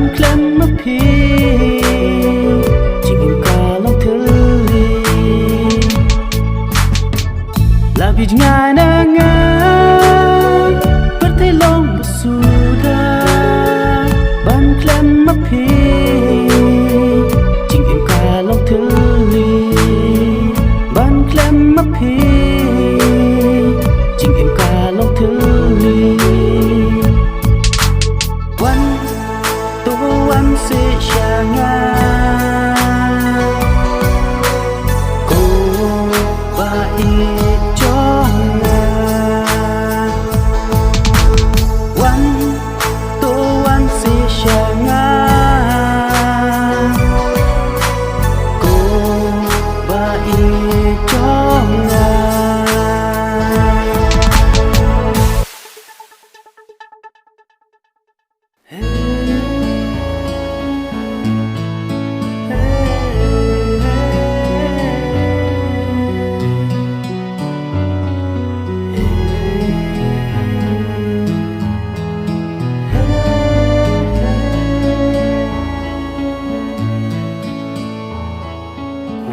ban klem mà phi chỉ em cả lòng thứ là vì ngài na ngã bất thấy lòng bất suda ban klem mà phi chỉ em cả lòng thứ ban klem mà phi chỉ em cả lòng thứวันเสียชางาโกบาอีจองวันตัววันเสียชางาโกบาอีจอง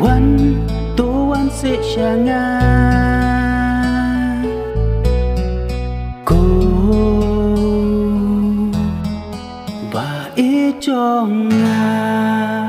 วันตัววันเสียชางาโกบาอีจองงา